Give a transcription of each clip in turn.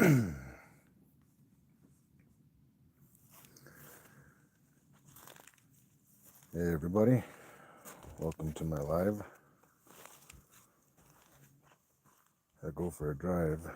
Hey everybody, welcome to my live. I go for a drive.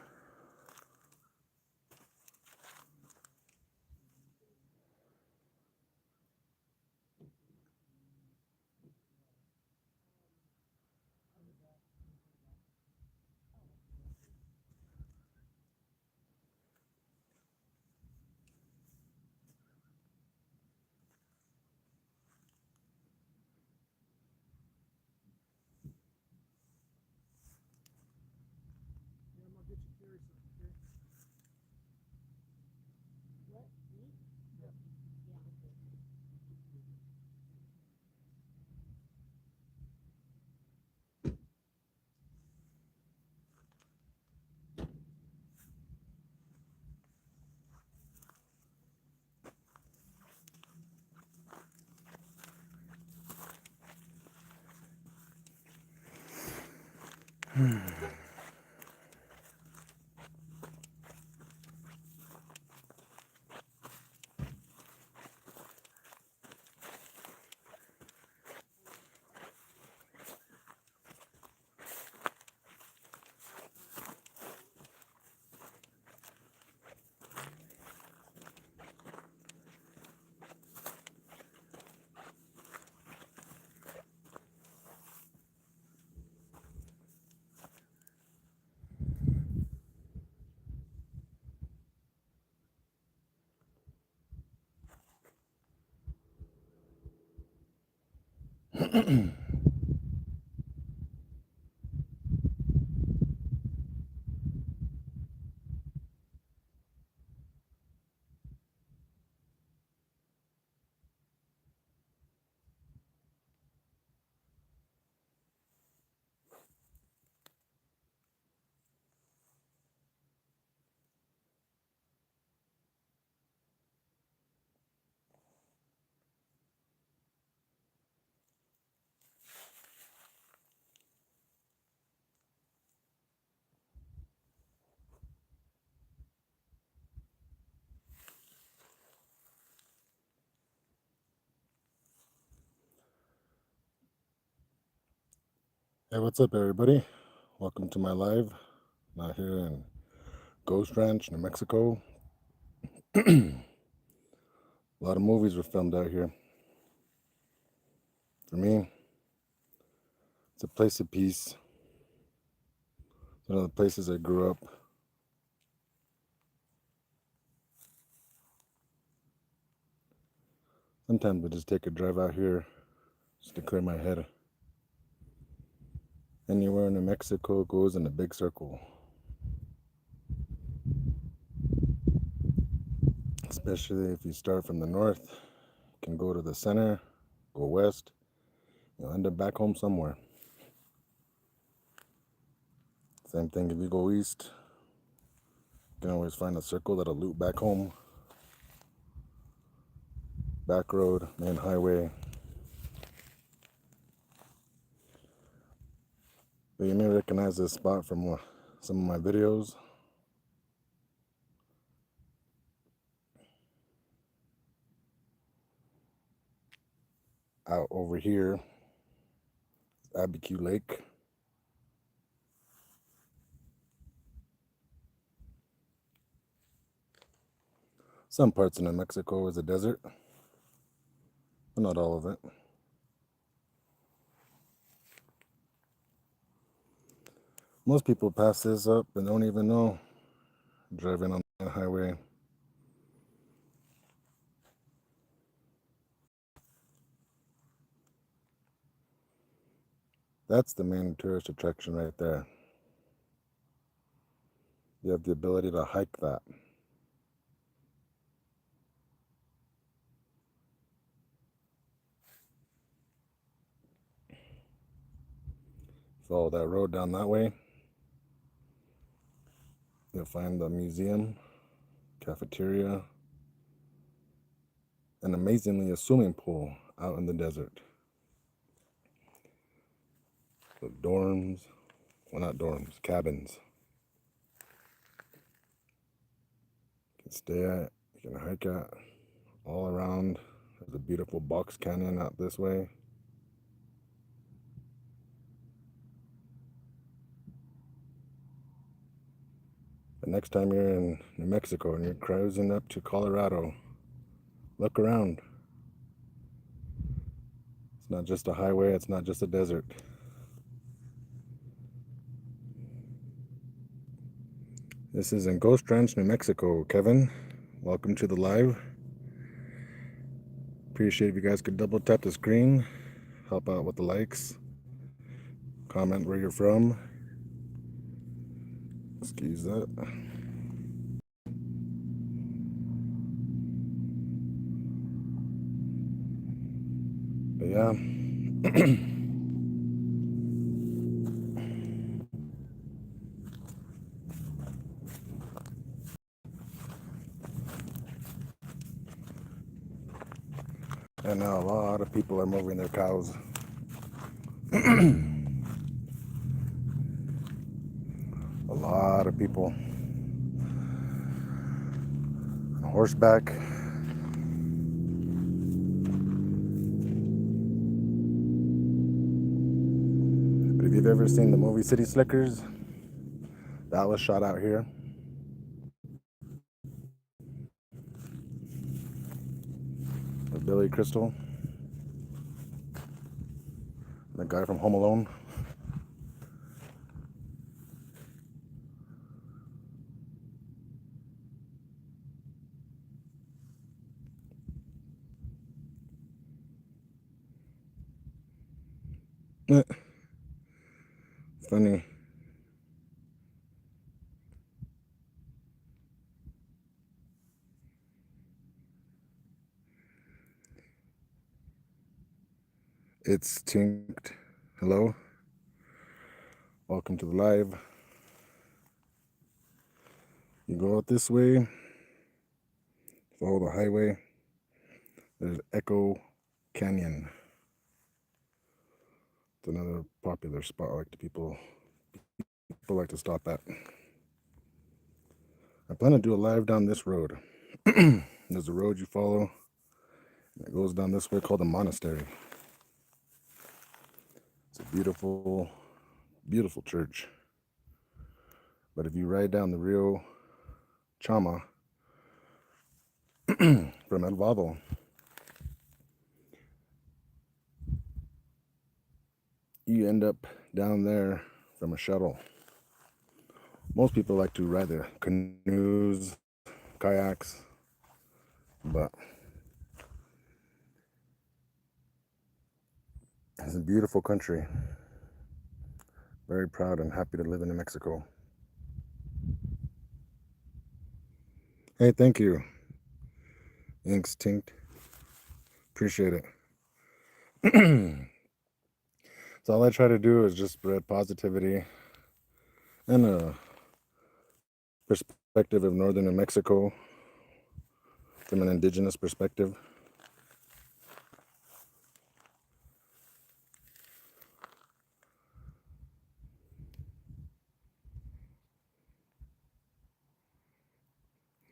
Hey, what's up everybody? Welcome to my live. Out here in Ghost Ranch, New Mexico. A lot of movies were filmed out here. For me, it's a place of peace. It's one of the places I grew up. Sometimes I just take a drive out here just to clear my head. Anywhere in New Mexico goes in a big circle. Especially if you start from the north, you can go to the center, go west, you'll end up back home somewhere. Same thing if you go east, you can always find a circle that'll loop back home. Back road, main highway. But you may recognize this spot from some of my videos. Out over here, Abiquiu Lake. Some parts of New Mexico is a desert, but not all of it. Most people pass this up and don't even know, driving on the highway. That's the main tourist attraction right there. You have the ability to hike that. Follow that road down that way. You'll find the museum, cafeteria, and amazingly a swimming pool out in the desert. The dorms, well not dorms, cabins. stay at, you can hike at, all around. There's a beautiful box canyon out this way. The next time you're in New Mexico and you're cruising up to Colorado, look around. It's not just a highway, it's not just a desert. This is in Ghost Ranch, New Mexico. Kevin, welcome to the live. Appreciate if you guys could double tap the screen, help out with the likes, comment where you're from. Excuse that. But yeah. And now a lot of people are moving their cows. A lot of people on horseback. But if you've ever seen the movie City Slickers, that was shot out here. With Billy Crystal, the guy from Home Alone. Funny. It's Tinked. Hello. Welcome to the live. You go out this way, follow the highway. There's Echo Canyon. It's another popular spot like people like to stop at. I plan to do a live down this road. There's a road you follow. It goes down this way called the monastery. It's a beautiful, beautiful church. But if you ride down the Rio Chama from El Vado, you end up down there from a shuttle. Most people like to ride the canoes, kayaks, but it's a beautiful country. Very proud and happy to live in New Mexico. Hey, thank you. Inks Tinked. Appreciate it. So all I try to do is just spread positivity and a perspective of northern New Mexico from an indigenous perspective.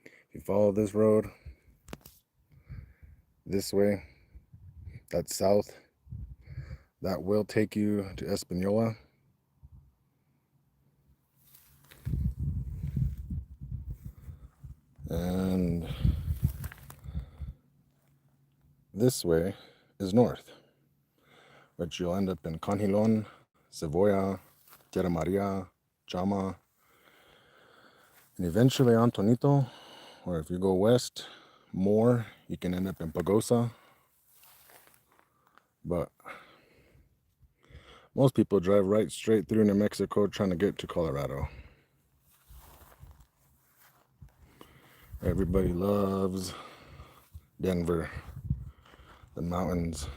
If you follow this road this way, that's south, that will take you to Espanola. And this way is north, but you'll end up in Conjilon, Cebolla, Tierra Maria, Chama, and eventually Antonito, or if you go west more, you can end up in Pagosa. But most people drive right straight through New Mexico trying to get to Colorado. Everybody loves Denver, the mountains.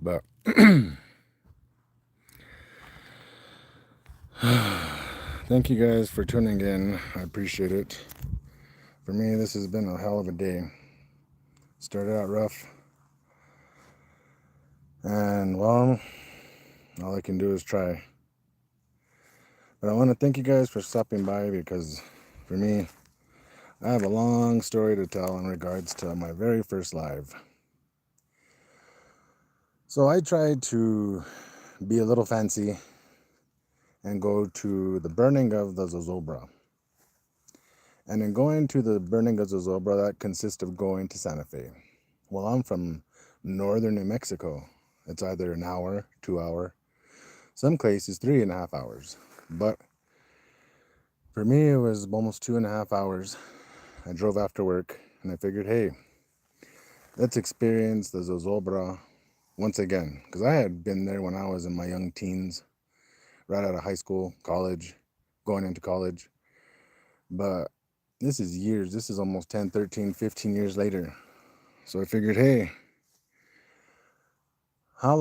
But thank you guys for tuning in. I appreciate it. For me, this has been a hell of a day. Started out rough. And, well, all I can do is try. But I want to thank you guys for stopping by because, for me, I have a long story to tell in regards to my very first live. So I tried to be a little fancy and go to the burning of the Zozobra. And in going to the burning of Zozobra, that consists of going to Santa Fe. Well, I'm from northern New Mexico. It's either an hour, 2 hour, some cases 3.5 hours. But for me, it was almost 2.5 hours. I drove after work and I figured, hey, let's experience the Zozobra once again. Because I had been there when I was in my young teens, right out of high school, college, going into college. But this is years. This is almost 10, 13, 15 years later. So I figured, hey, how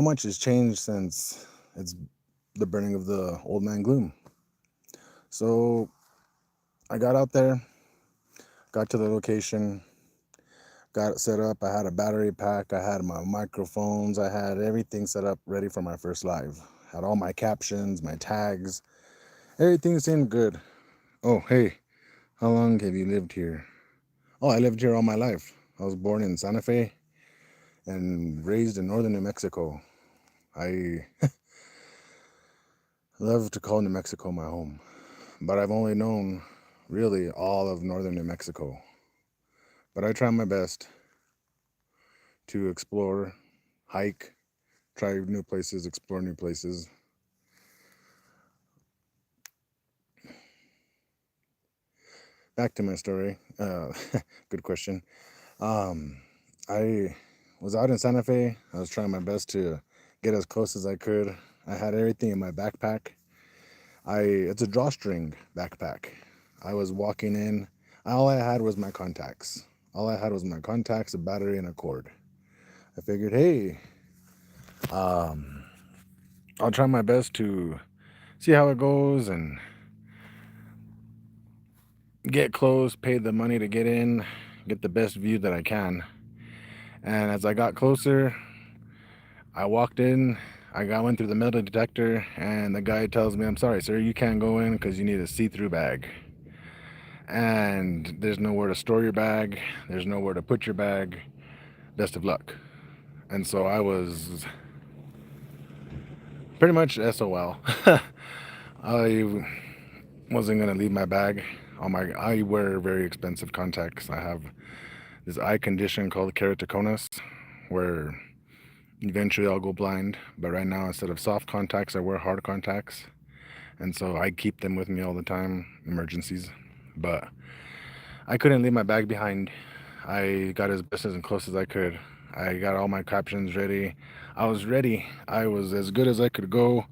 much has changed since it's the burning of the Old Man Gloom? So I got out there, got to the location, got it set up. I had a battery pack, I had my microphones, I had everything set up ready for my first live. Had all my captions, my tags, everything seemed good. Oh, hey, how long have you lived here? Oh, I lived here all my life. I was born in Santa Fe and raised in northern New Mexico. I love to call New Mexico my home, but I've only known really all of northern New Mexico. But I try my best to explore, hike, try new places, explore new places. Back to my story. Good question. I was out in Santa Fe. I was trying my best to get as close as I could. I had everything in my backpack. It's a drawstring backpack. I was walking in. All I had was my contacts. All I had was my contacts, a battery, and a cord. I figured, hey, I'll try my best to see how it goes and get close, pay the money to get in, get the best view that I can. And as I got closer, I walked in, went through the metal detector, and the guy tells me, I'm sorry, sir, you can't go in because you need a see-through bag. And there's nowhere to store your bag, there's nowhere to put your bag. Best of luck. And so I was pretty much SOL. I wasn't gonna leave my bag. I wear very expensive contacts. I have this eye condition called keratoconus, where eventually I'll go blind. But right now, instead of soft contacts, I wear hard contacts, and so I keep them with me all the time, emergencies. But I couldn't leave my bag behind. I got as best as close as I could. I got all my captions ready. I was ready. I was as good as I could go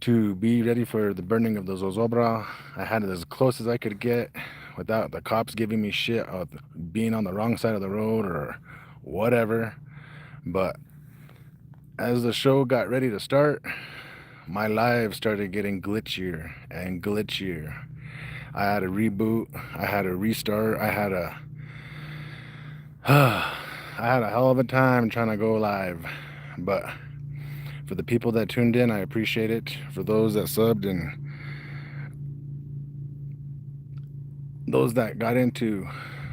to be ready for the burning of the Zozobra. I had it as close as I could get without the cops giving me shit of being on the wrong side of the road or whatever. But as the show got ready to start, my live started getting glitchier and glitchier. I had a reboot, I had a restart, I had a hell of a time trying to go live. But for the people that tuned in, I appreciate it. For those that subbed and those that got into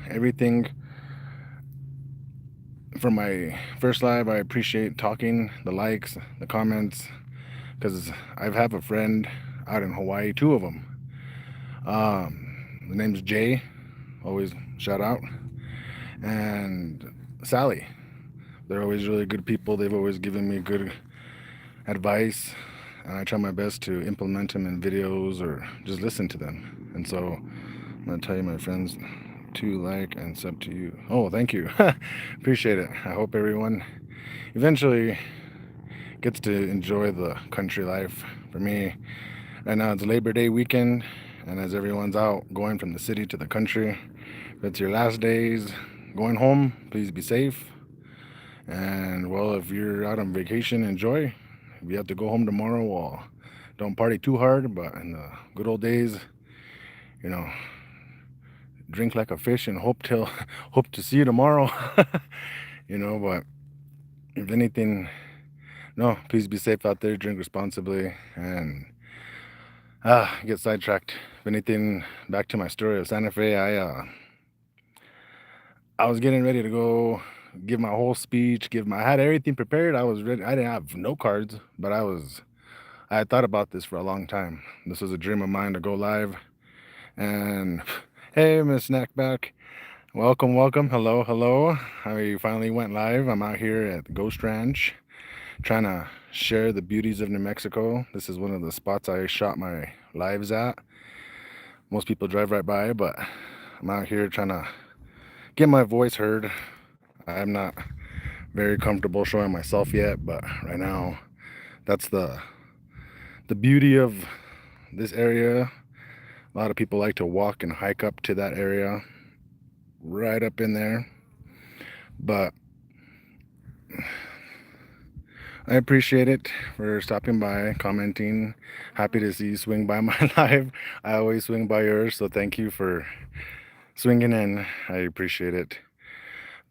everything from my first live, I appreciate talking, the likes, the comments, because I have a friend out in Hawaii, two of them. The name's Jay, always shout out, and Sally. They're always really good people. They've always given me good advice, and I try my best to implement them in videos or just listen to them. And so I'm going to tell you, my friends, to like and sub to you. Oh, thank you. Appreciate it. I hope everyone eventually gets to enjoy the country life. For me, right now it's Labor Day weekend, and as everyone's out going from the city to the country, if it's your last days going home, please be safe. And well, if you're out on vacation, enjoy. If you have to go home tomorrow, well, don't party too hard, but in the good old days, you know, drink like a fish and hope to see you tomorrow. But if anything, no, please be safe out there, drink responsibly, and get sidetracked. If anything, back to my story of Santa Fe, I was getting ready to go give my whole speech, I had everything prepared. I was ready. I didn't have no cards, but I had thought about this for a long time. This was a dream of mine to go live. And hey, Miss Snackback, welcome, welcome. Hello, hello. I finally went live. I'm out here at the Ghost Ranch trying to share the beauties of New Mexico. This is one of the spots I shot my lives at. Most people drive right by, but I'm out here trying to get my voice heard. I'm not very comfortable showing myself yet, but right now, that's the beauty of this area. A lot of people like to walk and hike up to that area, right up in there. But I appreciate it for stopping by, commenting. Happy to see you swing by my live. I always swing by yours, so thank you for swinging in. I appreciate it.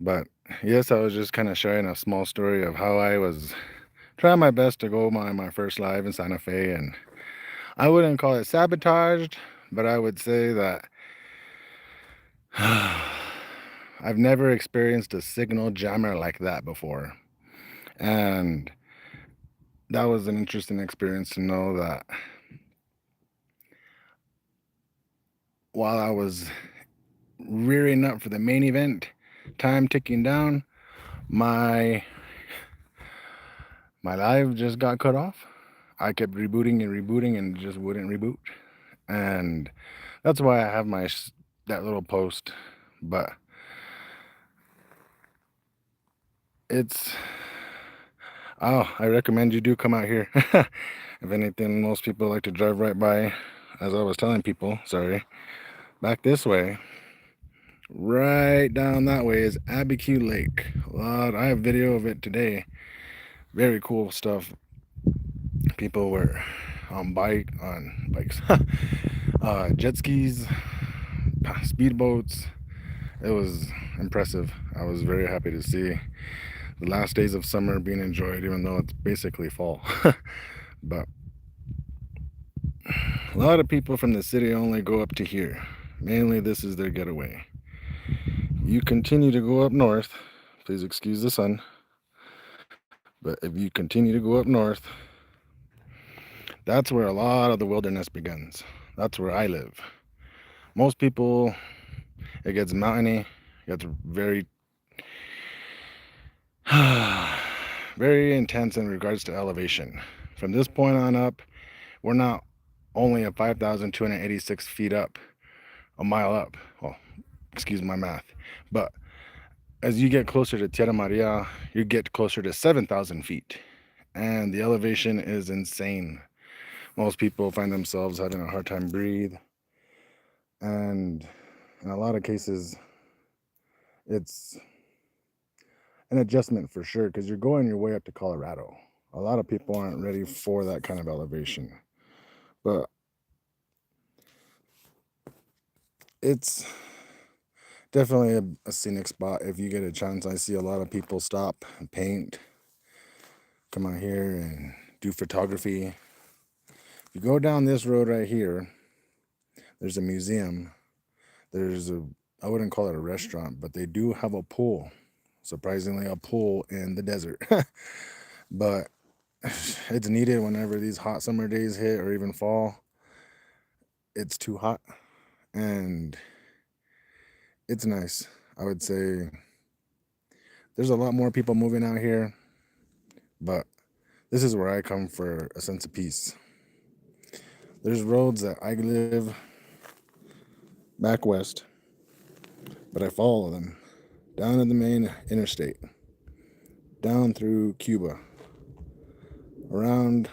But yes, I was just kind of sharing a small story of how I was trying my best to go my first live in Santa Fe, and I wouldn't call it sabotaged, but I would say that I've never experienced a signal jammer like that before. And that was an interesting experience to know that while I was rearing up for the main event, time ticking down, my live just got cut off. I kept rebooting and just wouldn't reboot. And that's why I have that little post. But I recommend you do come out here. If anything, most people like to drive right by, as I was telling people, back this way. Right down that way is Abiquiu Lake. I have video of it today. Very cool stuff. People were on bikes, jet skis, speedboats. It was impressive. I was very happy to see the last days of summer being enjoyed, even though it's basically fall. But a lot of people from the city only go up to here. Mainly this is their getaway. You continue to go up north, please excuse the sun, but if you continue to go up north, that's where a lot of the wilderness begins. That's where I live. Most people, it gets mountainy, it gets very very intense in regards to elevation. From this point on up, we're not only at 5,286 feet up, a mile up. Well, excuse my math. But as you get closer to Tierra Maria, you get closer to 7,000 feet. And the elevation is insane. Most people find themselves having a hard time breathe. And in a lot of cases, it's an adjustment for sure, because you're going your way up to Colorado. A lot of people aren't ready for that kind of elevation. But it's definitely a scenic spot if you get a chance. I see a lot of people stop and paint, come out here and do photography. If you go down this road right here, there's a museum. I wouldn't call it a restaurant, but they do have a pool. Surprisingly, a pool in the desert. But it's needed whenever these hot summer days hit, or even fall. It's too hot, and it's nice. I would say there's a lot more people moving out here, but this is where I come for a sense of peace. There's roads that I live back west, but I follow them down to the main interstate, down through Cuba, around.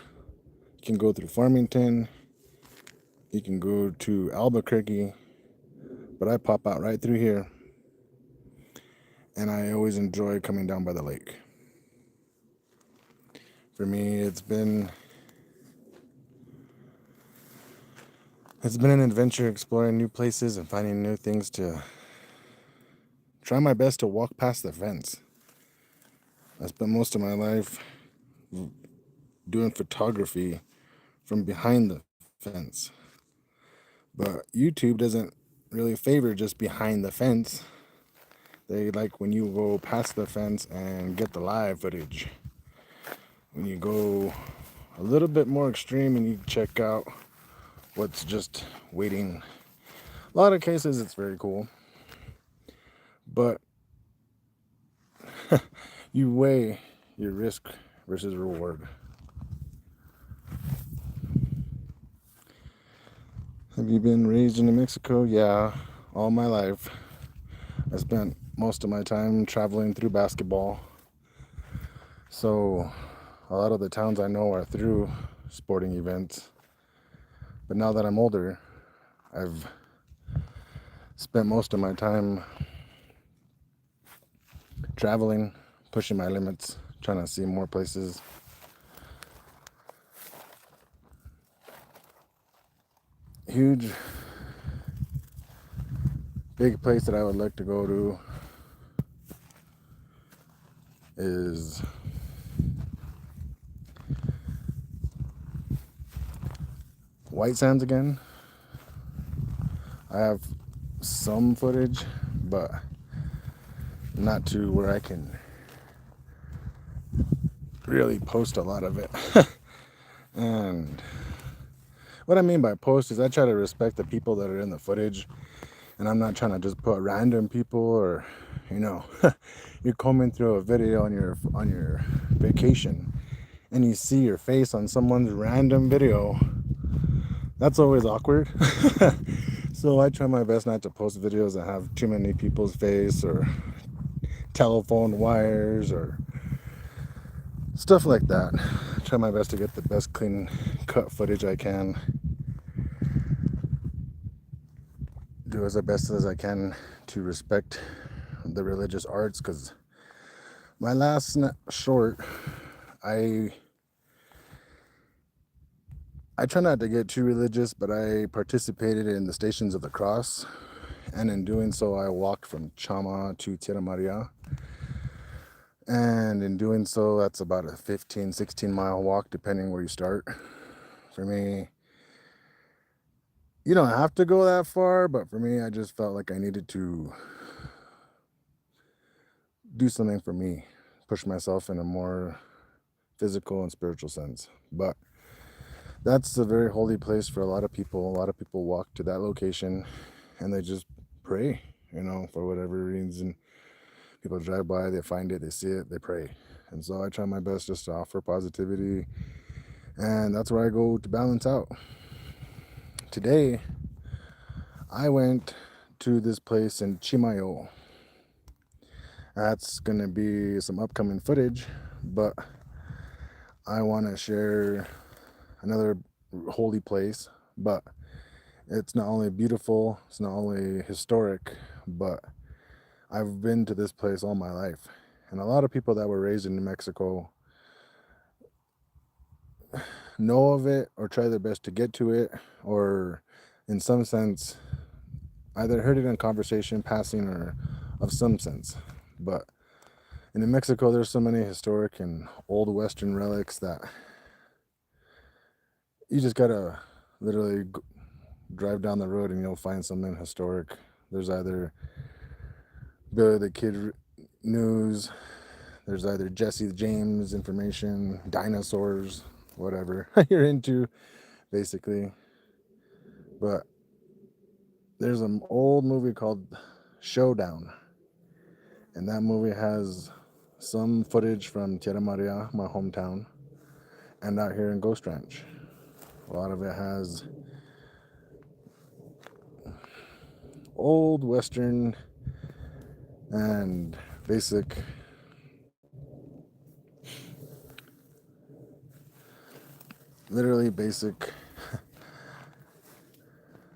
You can go through Farmington, you can go to Albuquerque, but I pop out right through here, and I always enjoy coming down by the lake. For me, it's It's been an adventure exploring new places and finding new things to try my best to walk past the fence. I spent most of my life doing photography from behind the fence. But YouTube doesn't really favor just behind the fence. They like when you go past the fence and get the live footage. When you go a little bit more extreme and you check out what's just waiting. A lot of cases it's very cool. But you weigh your risk versus reward. Have you been raised in New Mexico? Yeah, all my life. I spent most of my time traveling through basketball. So a lot of the towns I know are through sporting events. But now that I'm older, I've spent most of my time traveling, pushing my limits, trying to see more places. Huge, big place that I would like to go to is White Sands again. I have some footage, but not to where I can really post a lot of it. And what I mean by post is I try to respect the people that are in the footage, and I'm not trying to just put random people or, you're combing through a video on your vacation and you see your face on someone's random video. That's always awkward. So I try my best not to post videos that have too many people's face or telephone wires or stuff like that. I try my best to get the best clean cut footage I can. Do as best as I can to respect the religious arts, because my last short, I try not to get too religious, but I participated in the Stations of the Cross, and in doing so I walked from Chama to Tierra Maria, and in doing so that's about a 15-16 mile walk depending where you start. For me, you don't have to go that far, but for me, I just felt like I needed to do something for me, push myself in a more physical and spiritual sense. But that's a very holy place for a lot of people. A lot of people walk to that location and they just pray, for whatever reason. People drive by, they find it, they see it, they pray. And so I try my best just to offer positivity, and that's where I go to balance out. Today, I went to this place in Chimayo. That's going to be some upcoming footage, but I want to share another holy place. But it's not only beautiful, it's not only historic, but I've been to this place all my life. And a lot of people that were raised in New Mexico know of it or try their best to get to it, or in some sense either heard it in conversation, passing, or of some sense. But in New Mexico, there's so many historic and old Western relics that you just gotta literally drive down the road and you'll find something historic. There's either Billy the Kid news, there's either Jesse James information, dinosaurs, whatever you're into, basically. But there's an old movie called Showdown, and that movie has some footage from Tierra Maria, my hometown, and out here in Ghost Ranch. A lot of it has old Western and basic literally basic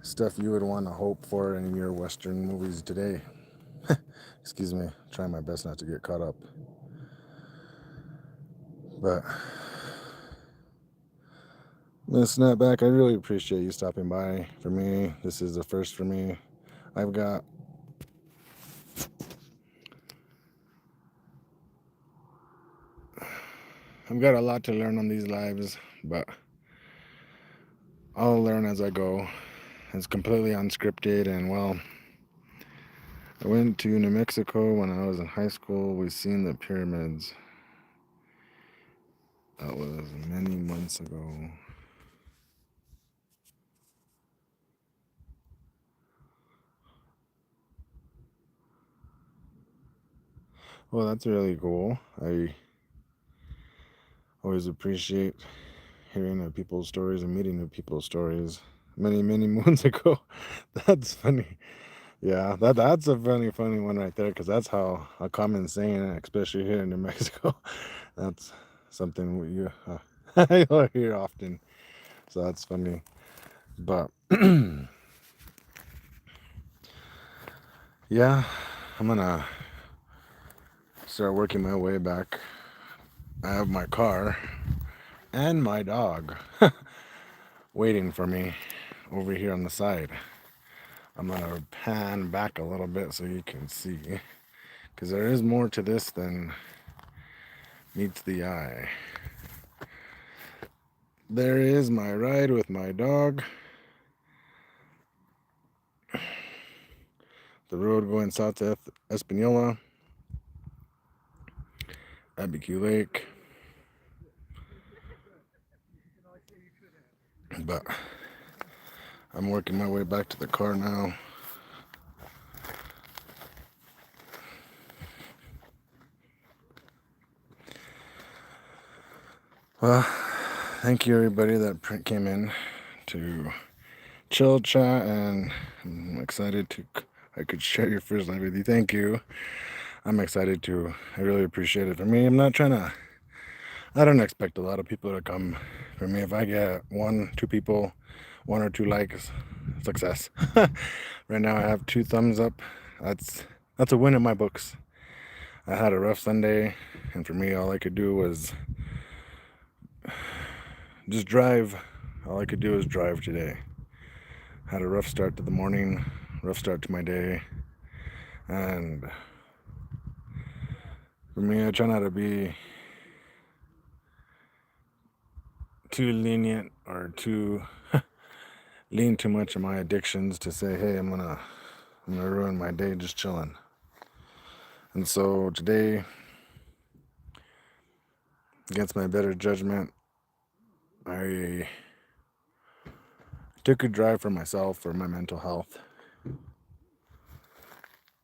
stuff you would want to hope for in your Western movies today. Excuse me, trying my best not to get caught up. But Miss Snapback, I really appreciate you stopping by for me. This is the first for me. I've got a lot to learn on these lives, but I'll learn as I go. It's completely unscripted, and well, I went to New Mexico when I was in high school. We've seen the pyramids. That was many months ago. Well, that's really cool. I always appreciate hearing people's stories and meeting new people's stories. Many moons ago. That's funny. Yeah, that's a funny one right there, because that's how a common saying, especially here in New Mexico. That's something you'll hear often. So that's funny. But yeah, I'm gonna start working my way back. I have my car and my dog waiting for me over here on the side. I'm gonna pan back a little bit so you can see, because there is more to this than meets the eye. There is my ride with my dog. The road going south to Espanola, Abiquiu Lake. But I'm working my way back to the car now. Well, thank you everybody that came in to chill chat, and I'm excited I could share your first live with you. Thank you. I'm excited to. I really appreciate it. For me, I don't expect a lot of people to come. For me, if I get 2 people, 1 or 2 likes, success. Right now I have 2 thumbs up. That's a win in my books. I had a rough Sunday, and for me, all I could do was just drive. All I could do was drive today. Had a rough start to the morning, rough start to my day, and for me, I try not to be too lenient or too lean too much on my addictions to say, hey, I'm gonna ruin my day just chilling. And so today, against my better judgment, I took a drive for myself, for my mental health.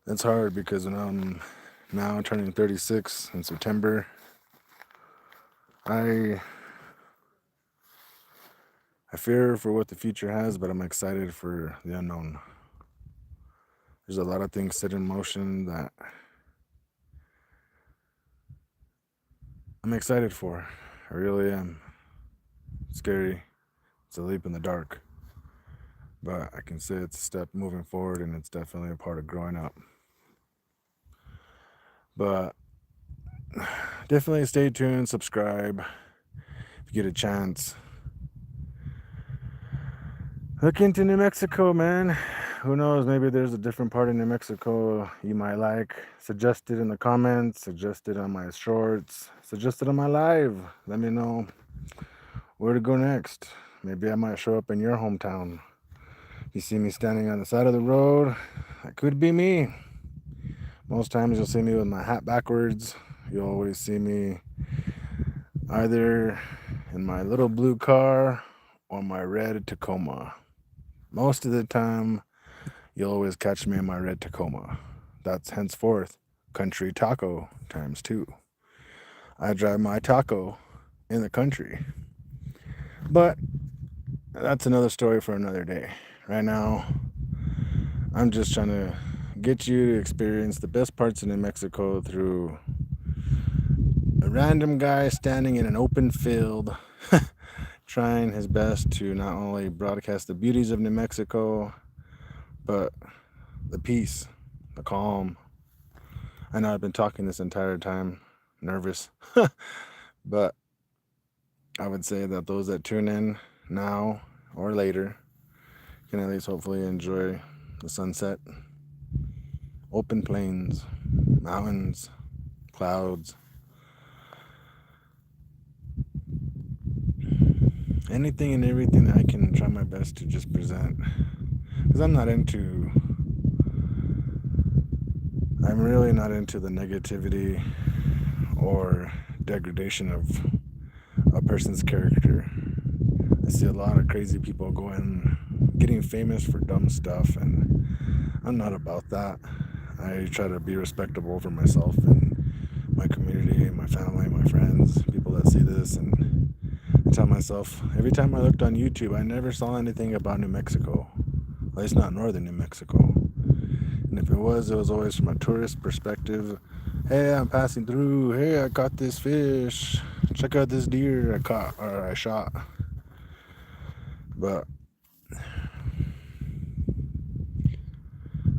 It's hard because when I'm now turning 36 in September, I fear for what the future has, but I'm excited for the unknown. There's a lot of things set in motion that I'm excited for. I really am. It's scary. It's a leap in the dark. But I can say it's a step moving forward, and it's definitely a part of growing up. But definitely stay tuned, subscribe if you get a chance. Look into New Mexico, man. Who knows, maybe there's a different part of New Mexico you might like. Suggest it in the comments, suggest it on my shorts, suggest it on my live. Let me know where to go next. Maybe I might show up in your hometown. You see me standing on the side of the road, that could be me. Most times you'll see me with my hat backwards. You'll always see me either in my little blue car or my red Tacoma. Most of the time, you'll always catch me in my red Tacoma. That's henceforth country taco times 2. I drive my taco in the country. But that's another story for another day. Right now, I'm just trying to get you to experience the best parts of New Mexico through a random guy standing in an open field trying his best to not only broadcast the beauties of New Mexico, but the peace, the calm. I know I've been talking this entire time, nervous, but I would say that those that tune in now or later can at least hopefully enjoy the sunset, open plains, mountains, clouds, anything and everything that I can try my best to just present. Because I'm really not into the negativity or degradation of a person's character. I see a lot of crazy people getting famous for dumb stuff, and I'm not about that. I try to be respectable for myself and my community, my family, my friends, people that see this, and I tell myself every time I looked on YouTube, I never saw anything about New Mexico. At least not northern New Mexico. And if it was always from a tourist perspective. Hey, I'm passing through. Hey, I caught this fish. Check out this deer I caught or I shot. But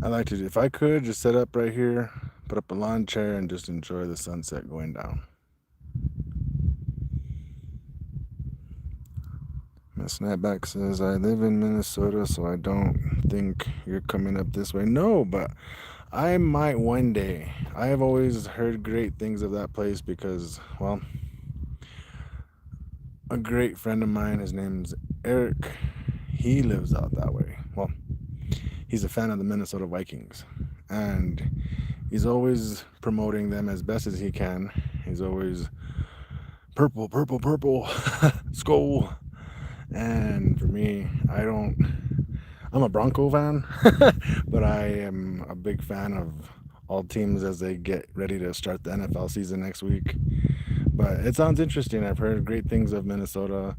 I like to, if I could, just sit up right here, put up a lawn chair, and just enjoy the sunset going down. Miss Snapback says, I live in Minnesota, so I don't think you're coming up this way. No, but I might one day. I have always heard great things of that place because, well, a great friend of mine, his name's Eric, he lives out that way. Well, he's a fan of the Minnesota Vikings, and he's always promoting them as best as he can. He's always purple, purple, purple, skull. And for me, I'm a Bronco fan, but I am a big fan of all teams as they get ready to start the NFL season next week. But it sounds interesting. I've heard great things of Minnesota,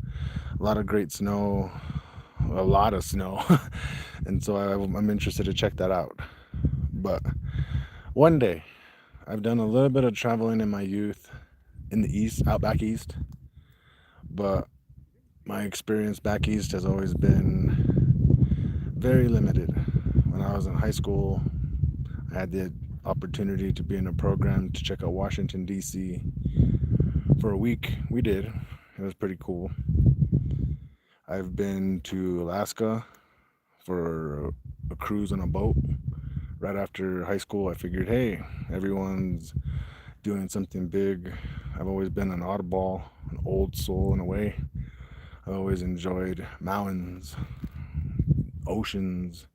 a lot of great snow, a lot of snow. And so I'm interested to check that out. But one day, I've done a little bit of traveling in my youth in the east, out back east. But my experience back east has always been very limited. When I was in high school, I had the opportunity to be in a program to check out Washington, D.C. for a week. We did. It was pretty cool. I've been to Alaska for a cruise on a boat. Right after high school, I figured, hey, everyone's doing something big. I've always been an oddball, an old soul in a way. I've always enjoyed mountains, oceans,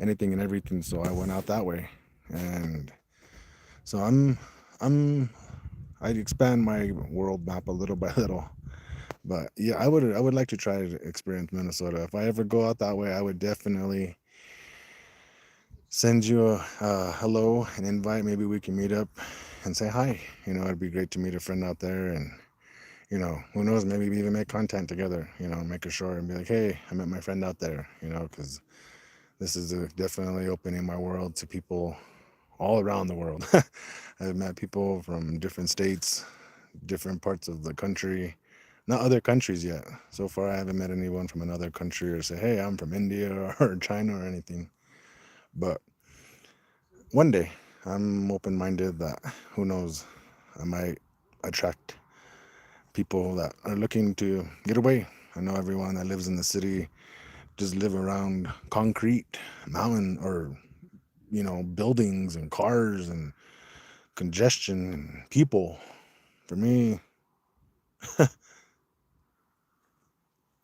anything and everything. So I went out that way, and so I expand my world map a little by little. But yeah, I would like to try to experience Minnesota. If I ever go out that way, I would definitely send you a hello, an invite. Maybe we can meet up and say hi. It'd be great to meet a friend out there, and who knows, maybe we even make content together. Make a short and be like, hey, I met my friend out there. Because this is definitely opening my world to people all around the world. I've met people from different states, different parts of the country. Not other countries yet. So far, I haven't met anyone from another country or say, hey, I'm from India or China or anything. But one day, I'm open-minded that, who knows, I might attract people that are looking to get away. I know everyone that lives in the city just live around concrete, mountain, or, buildings and cars and congestion and people. For me,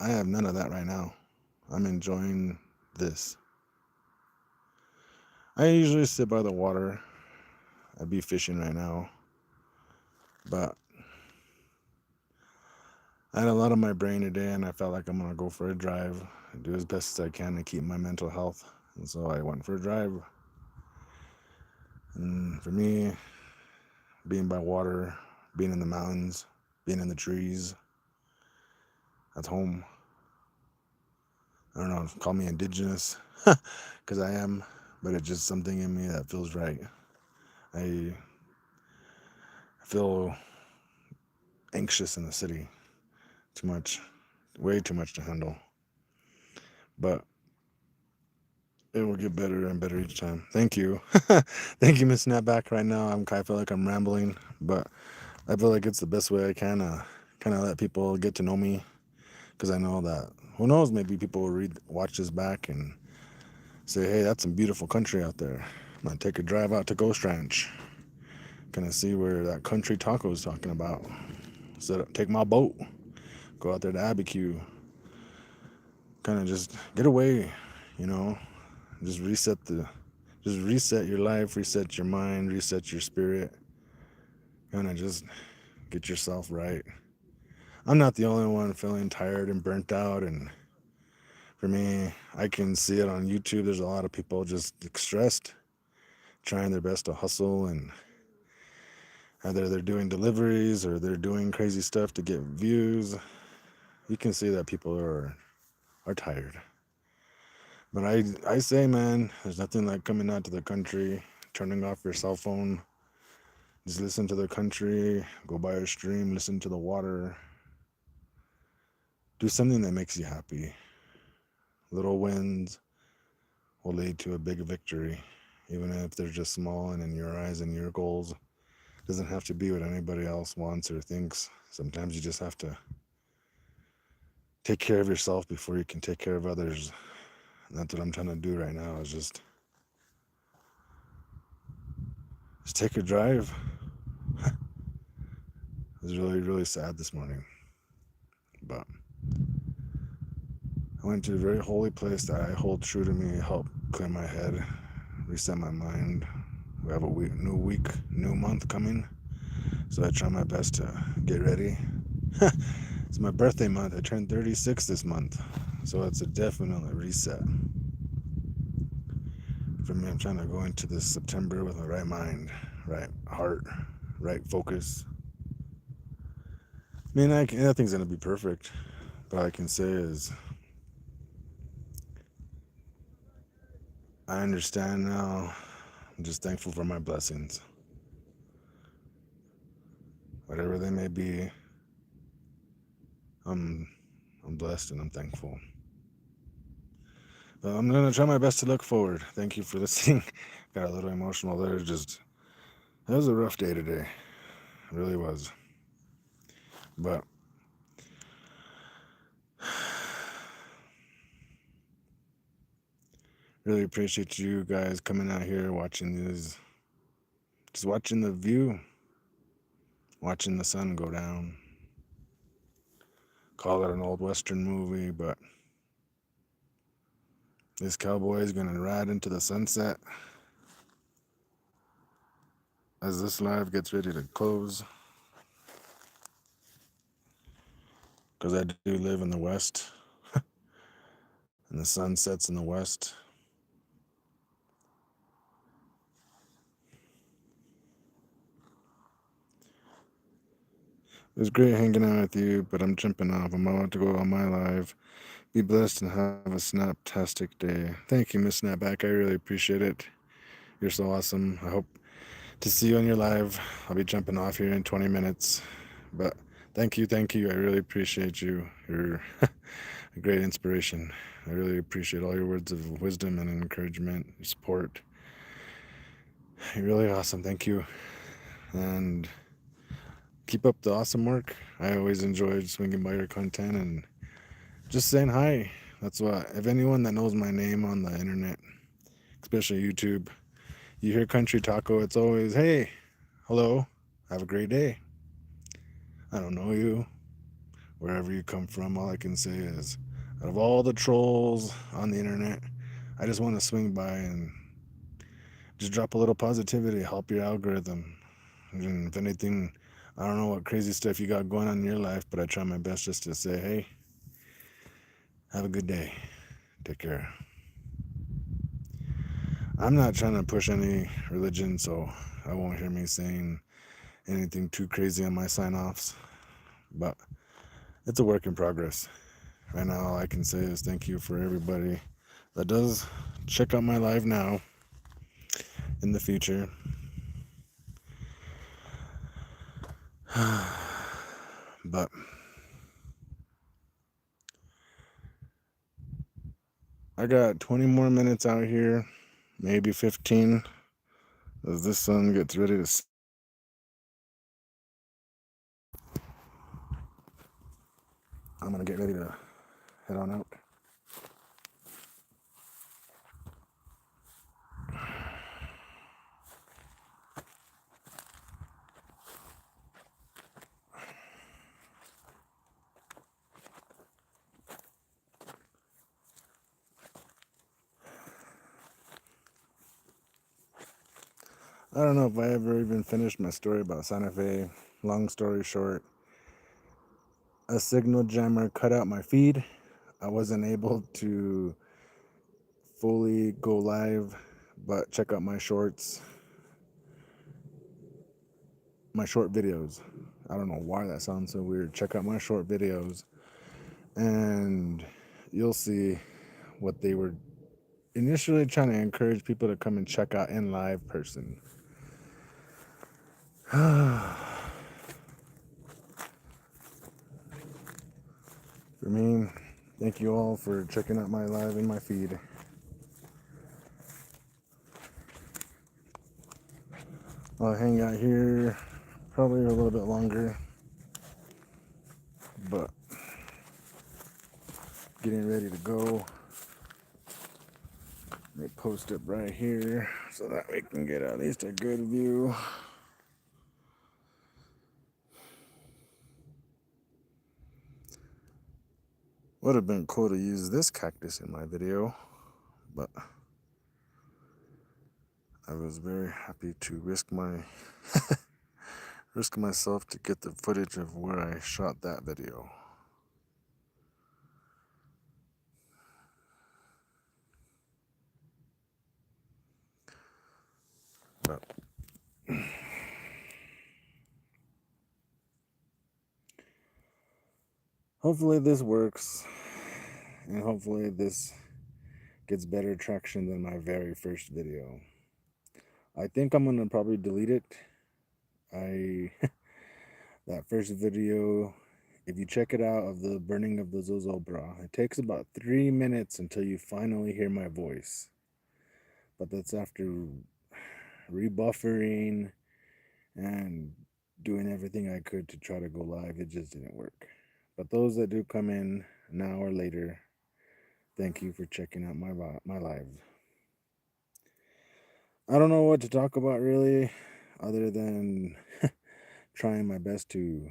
I have none of that right now. I'm enjoying this. I usually sit by the water. I'd be fishing right now. But I had a lot on my brain today, and I felt like I'm going to go for a drive and do as best as I can to keep my mental health. And so I went for a drive. And for me, being by water, being in the mountains, being in the trees, that's home. I don't know, call me indigenous, because I am, but it's just something in me that feels right. I feel anxious in the city. Too much, way too much to handle. But it will get better and better each time. Thank you. Thank you, Miss Snapback. Right now, I feel like I'm rambling, but I feel like it's the best way I can kind of let people get to know me, because I know that, who knows, maybe people will watch this back and say, hey, that's some beautiful country out there. I'm gonna take a drive out to Ghost Ranch, kind of see where that Country Taco is talking about. So take my boat, go out there to Abiquiu, kind of just get away, you know, just reset your life, reset your mind, reset your spirit, kind of just get yourself right. I'm not the only one feeling tired and burnt out, and for me, I can see it on YouTube. There's a lot of people just stressed, trying their best to hustle, and either they're doing deliveries or they're doing crazy stuff to get views. You can see that people are tired. But I say, man, there's nothing like coming out to the country, turning off your cell phone, just listen to the country, go by a stream, listen to the water, do something that makes you happy. Little wins will lead to a big victory, even if they're just small and in your eyes and your goals. It doesn't have to be what anybody else wants or thinks. Sometimes you just have to take care of yourself before you can take care of others. And that's what I'm trying to do right now, is just take a drive. It was really, really sad this morning. But I went to a very holy place that I hold true to me, help clear my head, reset my mind. We have a new week, new month coming. So I try my best to get ready. It's my birthday month. I turned 36 this month. So it's a definite reset. For me, I'm trying to go into this September with the right mind, right heart, right focus. I mean, nothing's going to be perfect. But all I can say is I understand now. I'm just thankful for my blessings. Whatever they may be, I'm blessed and I'm thankful. But I'm going to try my best to look forward. Thank you for listening. Got a little emotional there. It was a rough day today. It really was. But really appreciate you guys coming out here, watching these, just watching the view, watching the sun go down. Call it an old Western movie, but this cowboy is going to ride into the sunset as this live gets ready to close. Because I do live in the West, and the sun sets in the West. It was great hanging out with you, but I'm jumping off. I'm about to go on my live. Be blessed and have a snaptastic day. Thank you, Miss Snapback. I really appreciate it. You're so awesome. I hope to see you on your live. I'll be jumping off here in 20 minutes. But thank you. I really appreciate you. You're a great inspiration. I really appreciate all your words of wisdom and encouragement, support. You're really awesome. Thank you. And keep up the awesome work. I always enjoyed swinging by your content and just saying hi. That's what, if anyone that knows my name on the internet, especially YouTube, you hear Country Taco, it's always, hey, hello, have a great day. I don't know you, wherever you come from. All I can say is, out of all the trolls on the internet, I just want to swing by and just drop a little positivity, help your algorithm. And if anything, I don't know what crazy stuff you got going on in your life, but I try my best just to say, hey, have a good day. Take care. I'm not trying to push any religion, so I won't hear me saying anything too crazy on my sign-offs, but it's a work in progress. Right now, all I can say is thank you for everybody that does check out my live now in the future. But I got 20 more minutes out here, maybe 15, as this sun gets ready to. I'm gonna get ready ready to head on out. I don't know if I ever even finished my story about Santa Fe. Long story short, a signal jammer cut out my feed. I wasn't able to fully go live, but check out my shorts, my short videos. I don't know why that sounds so weird. Check out my short videos and you'll see what they were initially trying to encourage people to come and check out in live person. For me, thank you all for checking out my live and my feed. I'll hang out here probably a little bit longer, but getting ready to go. Let me post it right here so that we can get at least a good view. Would have been cool to use this cactus in my video, but I was very happy to risk myself to get the footage of where I shot that video. But hopefully this works, and hopefully this gets better traction than my very first video. I think I'm gonna probably delete it. That first video, if you check it out, of the burning of the Zozobra, it takes about 3 minutes until you finally hear my voice. But that's after rebuffering and doing everything I could to try to go live. It just didn't work. But those that do come in now or later, thank you for checking out my live. I don't know what to talk about really, other than trying my best to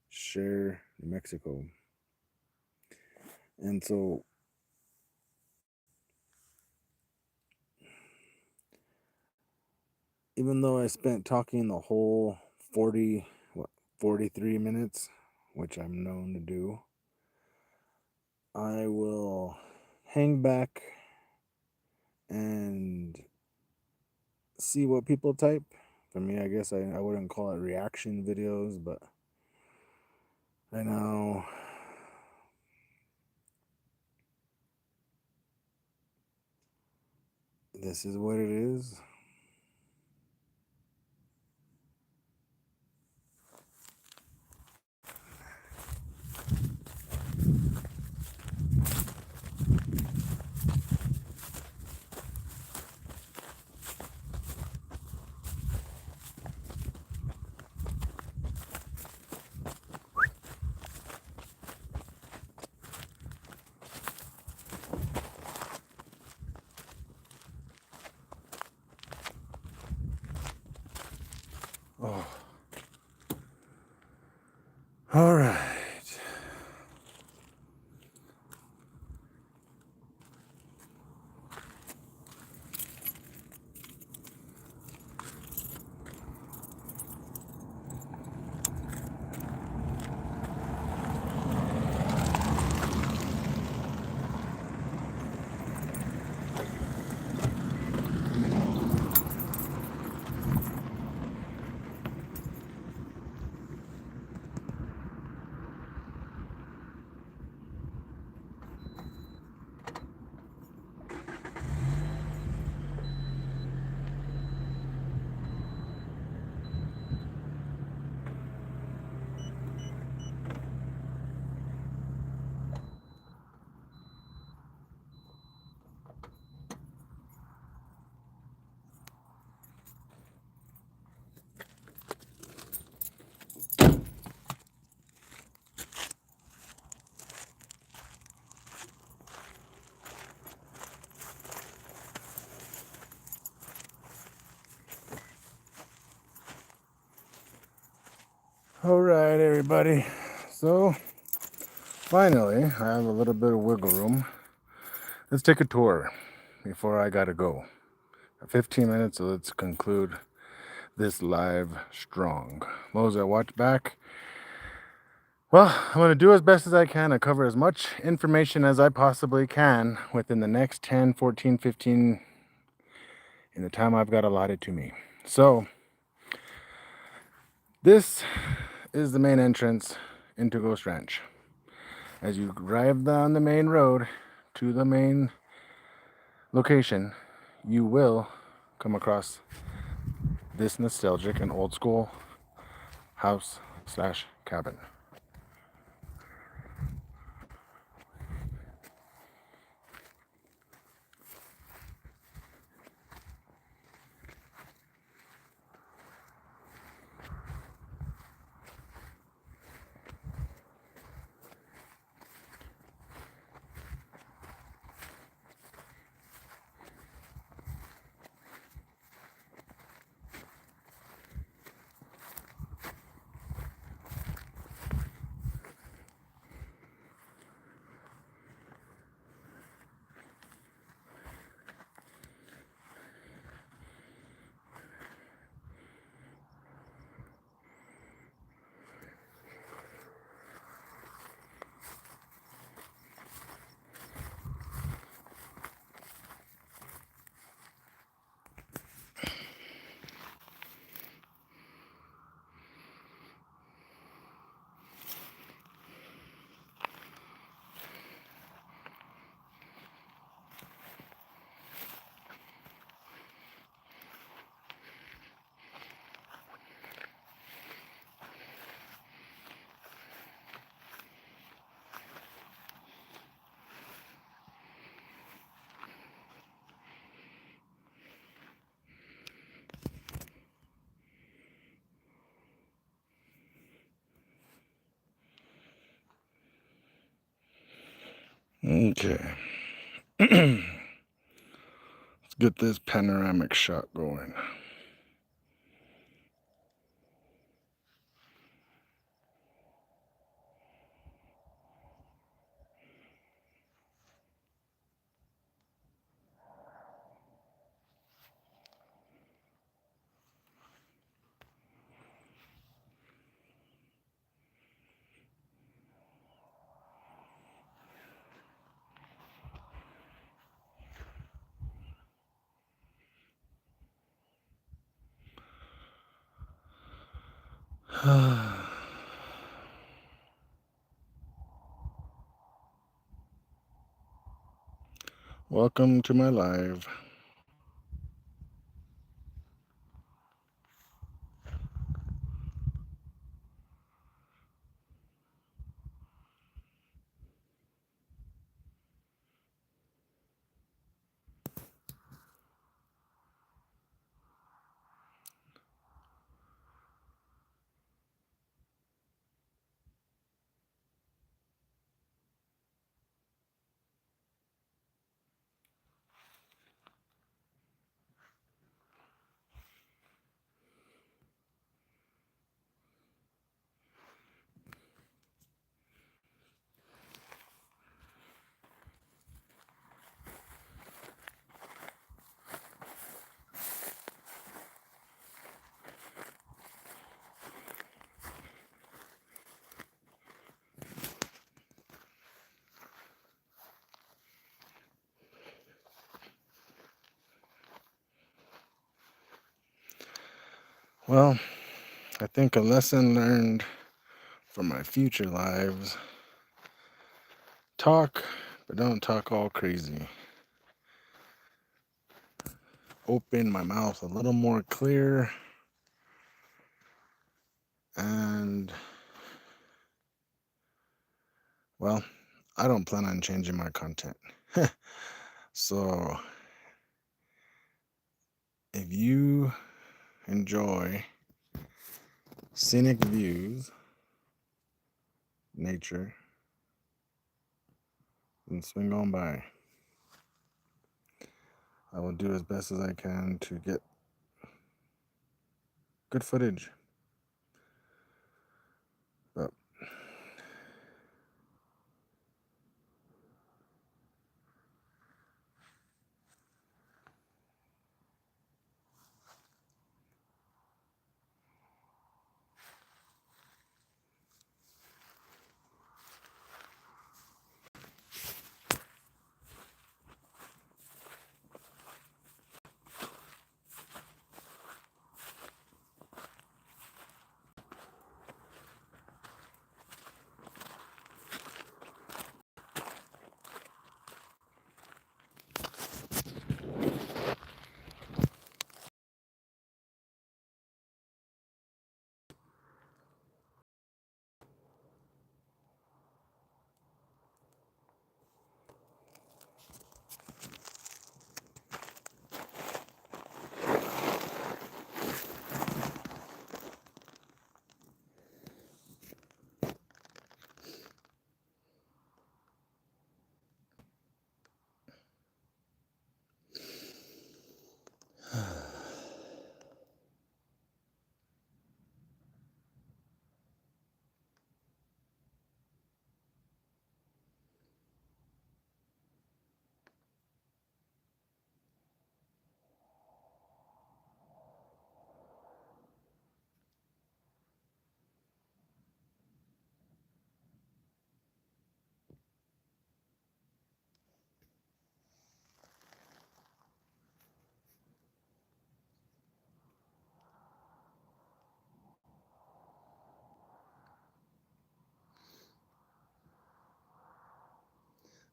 share New Mexico. And so even though I spent talking the whole 43 minutes, which I'm known to do, I will hang back and see what people type. For me, I guess I wouldn't call it reaction videos, but right now this is what it is. Oh. All right. All right, everybody. So, finally, I have a little bit of wiggle room. Let's take a tour before I gotta go. 15 minutes, so let's conclude this live strong. Those that watch back, well, I'm going to do as best as I can to cover as much information as I possibly can within the next 10, 14, 15 in the time I've got allotted to me. So, this is the main entrance into Ghost Ranch. As you drive down the main road to the main location, you will come across this nostalgic and old school house / cabin. Okay. Let's get this panoramic shot going. Welcome to my live. Well, I think a lesson learned from my future lives: talk, but don't talk all crazy. Open my mouth a little more clear, and well, I don't plan on changing my content. So, if you enjoy scenic views, nature, then swing on by. I will do as best as I can to get good footage.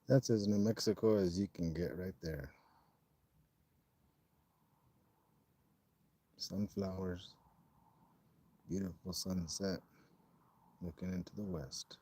That's as New Mexico as you can get right there. Sunflowers, beautiful sunset looking into the west.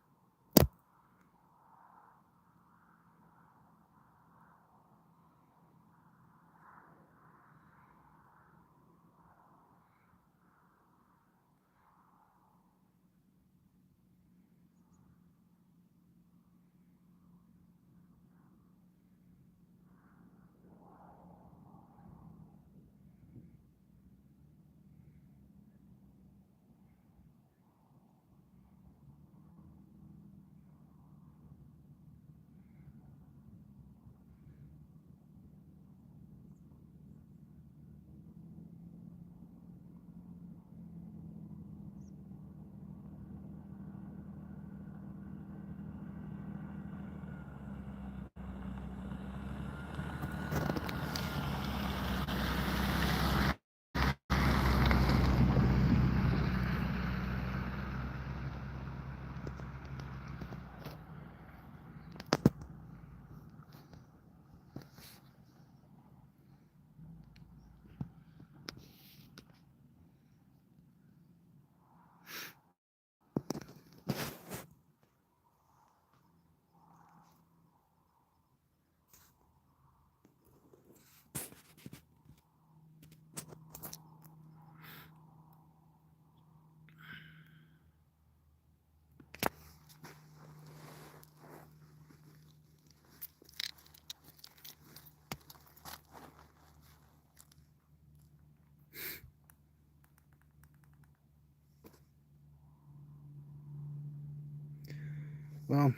Well,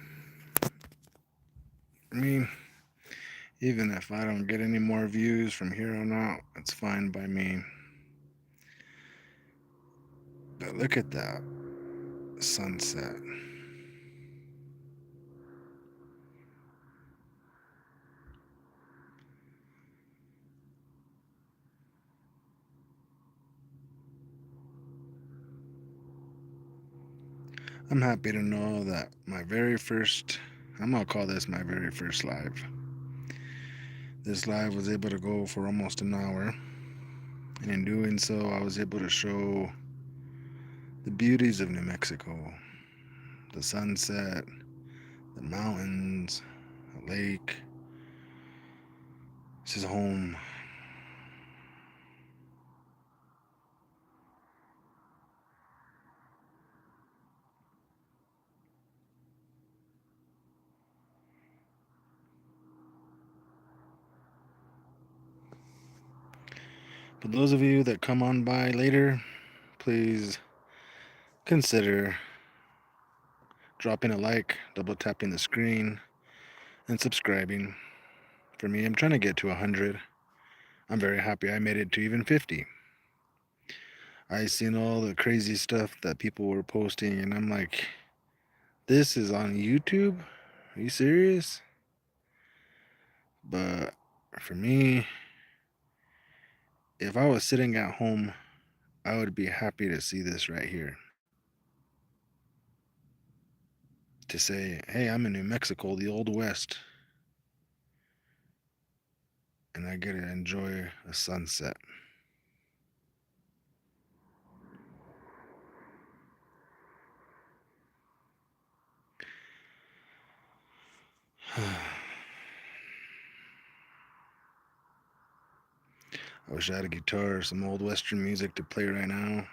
I mean, even if I don't get any more views from here on out, it's fine by me. But look at that sunset. I'm happy to know that I'm gonna call this my very first live. This live was able to go for almost an hour, and in doing so, I was able to show the beauties of New Mexico, the sunset, the mountains, the lake. This is home. For those of you that come on by later, please consider dropping a like, double tapping the screen, and subscribing. For me, I'm trying to get to 100. I'm very happy I made it to even 50. I seen all the crazy stuff that people were posting, and I'm like, this is on YouTube? Are you serious? But for me, if I was sitting at home, I would be happy to see this right here. To say, hey, I'm in New Mexico, the Old West, and I get to enjoy a sunset. I wish I had a guitar or some old Western music to play right now.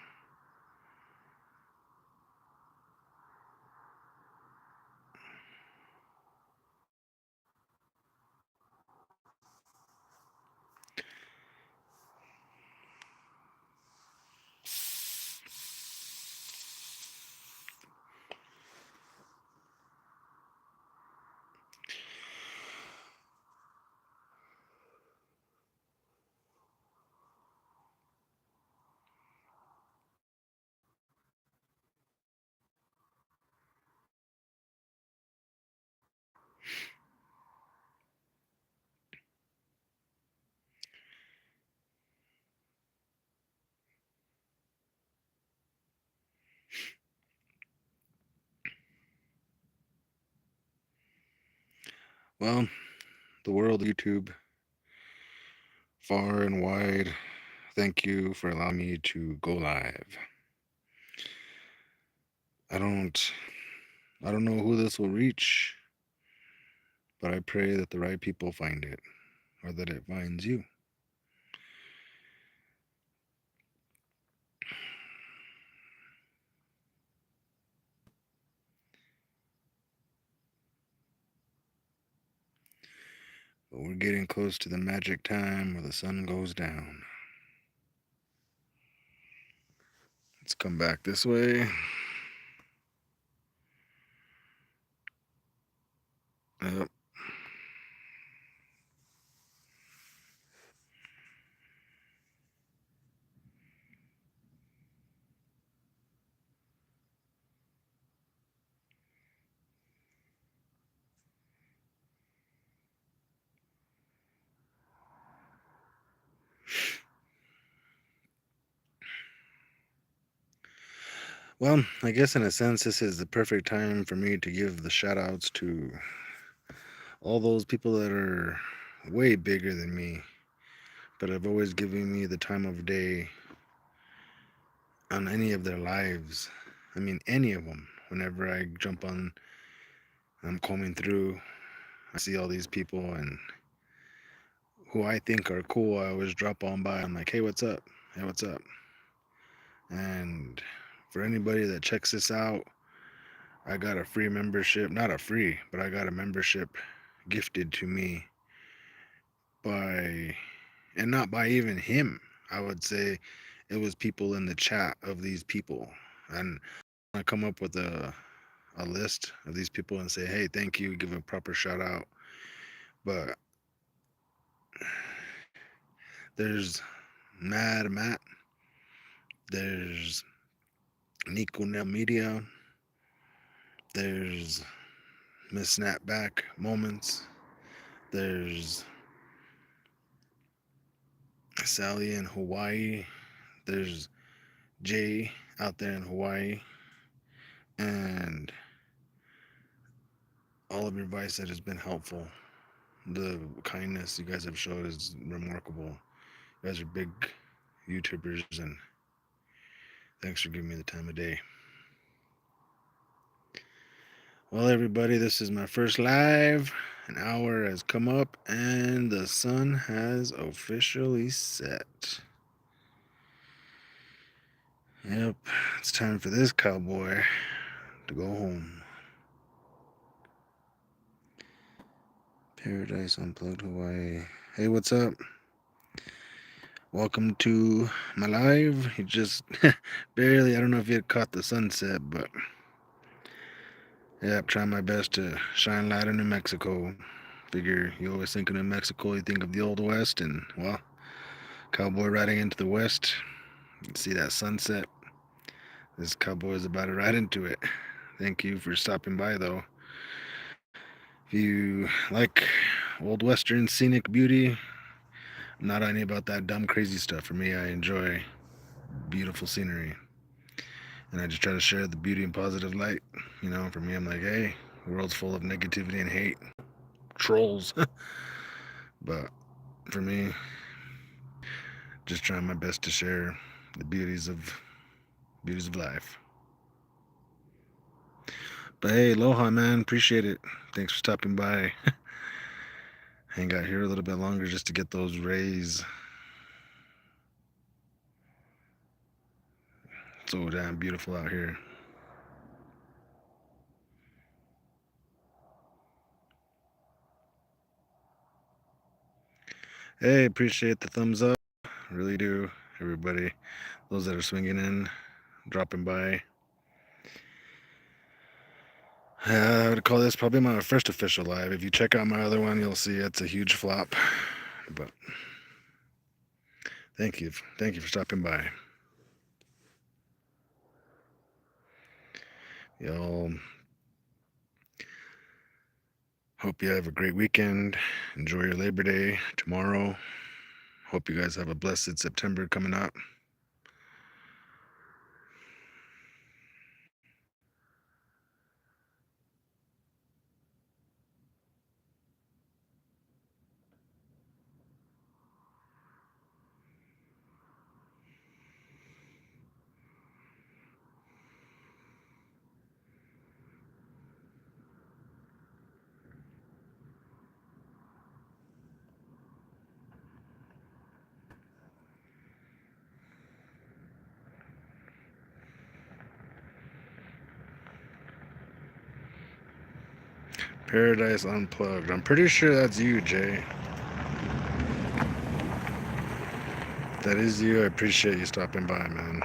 Well, the world of YouTube, far and wide, thank you for allowing me to go live. I don't I don't know who this will reach, but I pray that the right people find it or that it finds you. But we're getting close to the magic time where the sun goes down. Let's come back this way. Yep. Well, I guess in a sense, this is the perfect time for me to give the shout outs to all those people that are way bigger than me, but have always given me the time of day on any of their lives. I mean, any of them. Whenever I jump on, I'm combing through, I see all these people and who I think are cool. I always drop on by. I'm like, hey, what's up? Hey, what's up? And for anybody that checks this out, I got a free membership. Not a free, but I got a membership gifted to me by, and not by even him. I would say it was people in the chat of these people. And I come up with a list of these people and say, hey, thank you, give a proper shout out. But there's Mad Matt, there's Nico Nell Media, there's Miss Snapback Moments, there's Sally in Hawaii, there's Jay out there in Hawaii, and all of your advice that has been helpful. The kindness you guys have showed is remarkable. You guys are big YouTubers, and thanks for giving me the time of day. Well, everybody, this is my first live. An hour has come up, and the sun has officially set. Yep, it's time for this cowboy to go home. Paradise Unplugged Hawaii. Hey, what's up? Welcome to my live. You just barely, I don't know if you had caught the sunset, but yeah, I'm trying my best to shine light in New Mexico. Figure you always think of New Mexico, you think of the Old West, and well, cowboy riding into the West. You see that sunset. This cowboy is about to ride into it. Thank you for stopping by, though. If you like Old Western scenic beauty, I'm not any about that dumb, crazy stuff. For me, I enjoy beautiful scenery. And I just try to share the beauty and positive light. You know, for me, I'm like, hey, the world's full of negativity and hate, trolls. But for me, just trying my best to share the beauties of life. But hey, aloha, man. Appreciate it. Thanks for stopping by. Hang out here a little bit longer just to get those rays. So damn beautiful out here. Hey, appreciate the thumbs up. Really do, everybody. Those that are swinging in, dropping by. I would call this probably my first official live. If you check out my other one, you'll see it's a huge flop. But thank you for stopping by. Y'all, hope you have a great weekend. Enjoy your Labor Day tomorrow. Hope you guys have a blessed September coming up. Paradise Unplugged. I'm pretty sure that's you, Jay. That is you. I appreciate you stopping by, man.